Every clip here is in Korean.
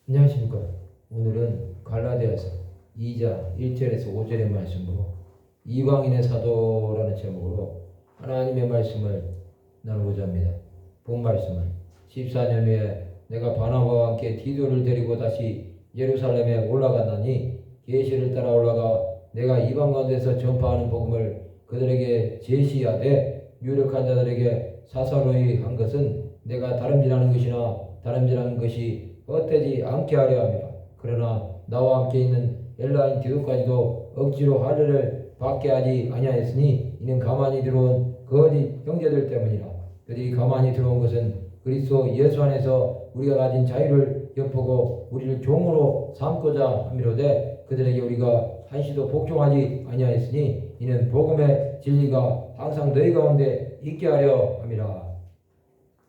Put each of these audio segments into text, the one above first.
안녕하십니까. 오늘은 갈라디아서 2장 1절에서 5절의 말씀으로 이방인의 사도라는 제목으로 하나님의 말씀을 나누고자 합니다. 본 말씀은 14년 후에 내가 바나바와 함께 디도를 데리고 다시 예루살렘에 올라갔나니 계시를 따라 올라가 내가 이방 가운데서 전파하는 복음을 그들에게 제시하되 유력한 자들에게 사사로이 한 것은 내가 다름질하는 것이나 다름질하는 것이 헛되지 않게 하려 함이라. 그러나 나와 함께 있는 엘라인 디도까지도 억지로 할례를 받게 하지 아니하였으니 이는 가만히 들어온 거짓 형제들 때문이라. 그들이 가만히 들어온 것은 그리스도 예수 안에서 우리가 가진 자유를 엿보고 우리를 종으로 삼고자 함이로되 그들에게 우리가 한시도 복종하지 아니하였으니 이는 복음의 진리가 항상 너희 가운데 있게 하려 함이라.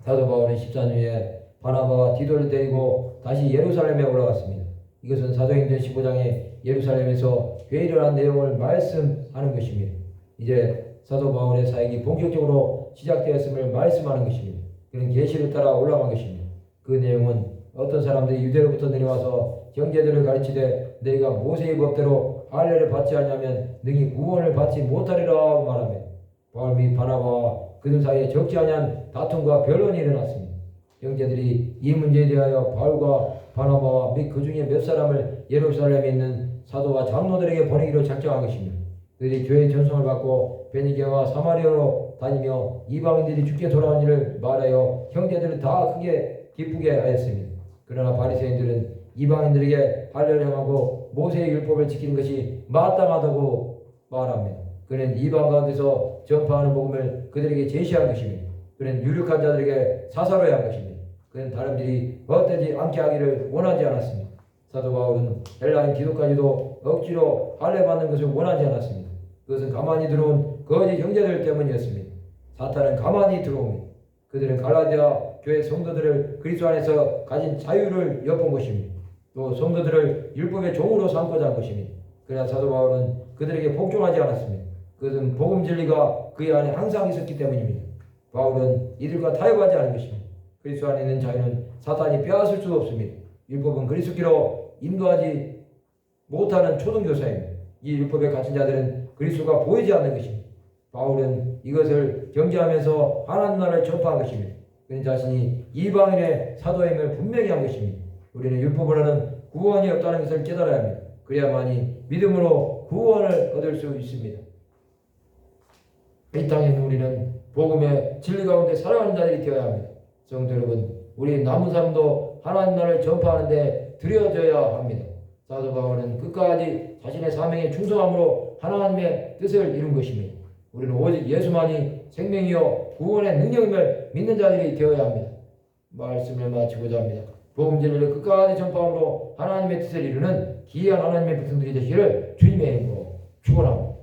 사도 바울은 14년 후에 바나바와 디도를 데리고 다시 예루살렘에 올라갔습니다. 이것은 사도행전 15장에 예루살렘에서 회의를 한 내용을 말씀하는 것입니다. 이제 사도 바울의 사역이 본격적으로 시작되었음을 말씀하는 것입니다. 그는 계시를 따라 올라간 것입니다. 그 내용은 어떤 사람들이 유대로부터 내려와서 형제들을 가르치되 너희가 모세의 법대로 할례를 받지 않으면 능히 구원을 받지 못하리라 말하며 바울 및 바나바와 그들 사이에 적지 않은 다툼과 변론이 일어났습니다. 형제들이 이 문제에 대하여 바울과 바나바와 및 그 중에 몇 사람을 예루살렘에 있는 사도와 장로들에게 보내기로 작정한 것입니다. 그들이 교회의 전송을 받고 베니게와 사마리아로 다니며 이방인들이 주께 돌아온 일을 말하여 형제들을 다 크게 기쁘게 하였습니다. 그러나 바리새인들은 이방인들에게 할례를 행하고 모세의 율법을 지키는 것이 마땅하다고 말합니다. 그는 이방 가운데서 전파하는 복음을 그들에게 제시한 것입니다. 그는 유력한 자들에게 사사로야 한 것입니다. 그는 다름질이 헛되지 않게 하기를 원하지 않았습니다. 사도 바울은 헬라인 디도까지도 억지로 할례 받는 것을 원하지 않았습니다. 그것은 가만히 들어온 거짓 형제들 때문이었습니다. 사탄은 가만히 들어옵니다. 그들은 갈라디아 교회 성도들을 그리스도 안에서 가진 자유를 엿본 것입니다. 또 성도들을 율법의 종으로 삼고자 한 것입니다. 그러나 사도 바울은 그들에게 복종하지 않았습니다. 그것은 복음 진리가 그의 안에 항상 있었기 때문입니다. 바울은 이들과 타협하지 않은 것입니다. 그리스도 안에 있는 자유는 사탄이 빼앗을 수 없습니다. 율법은 그리스도께로 인도하지 못하는 초등교사입니다. 이 율법에 갇힌 자들은 그리스도가 보이지 않는 것입니다. 바울은 이것을 경계하면서 하나님 나라를 전파한 것입니다. 그는 자신이 이방인의 사도임을 분명히 한 것입니다. 우리는 율법으로는 구원이 없다는 것을 깨달아야 합니다. 그래야만이 믿음으로 구원을 얻을 수 있습니다. 이 땅에 있는 우리는 복음의 진리 가운데 살아가는 자들이 되어야 합니다. 성도 여러분, 우리 남은 삶도 하나님 나라를 전파하는 데 들여져야 합니다. 사도 바울은 끝까지 자신의 사명에 충성함으로 하나님의 뜻을 이룬 것입니다. 우리는 오직 예수만이 생명이요 구원의 능력임을 믿는 자들이 되어야 합니다. 말씀을 마치고자 합니다. 복음 진리를 끝까지 전파함으로 하나님의 뜻을 이루는 귀한 하나님의 백성들이 되시기를 주님의 이름으로 축원합니다.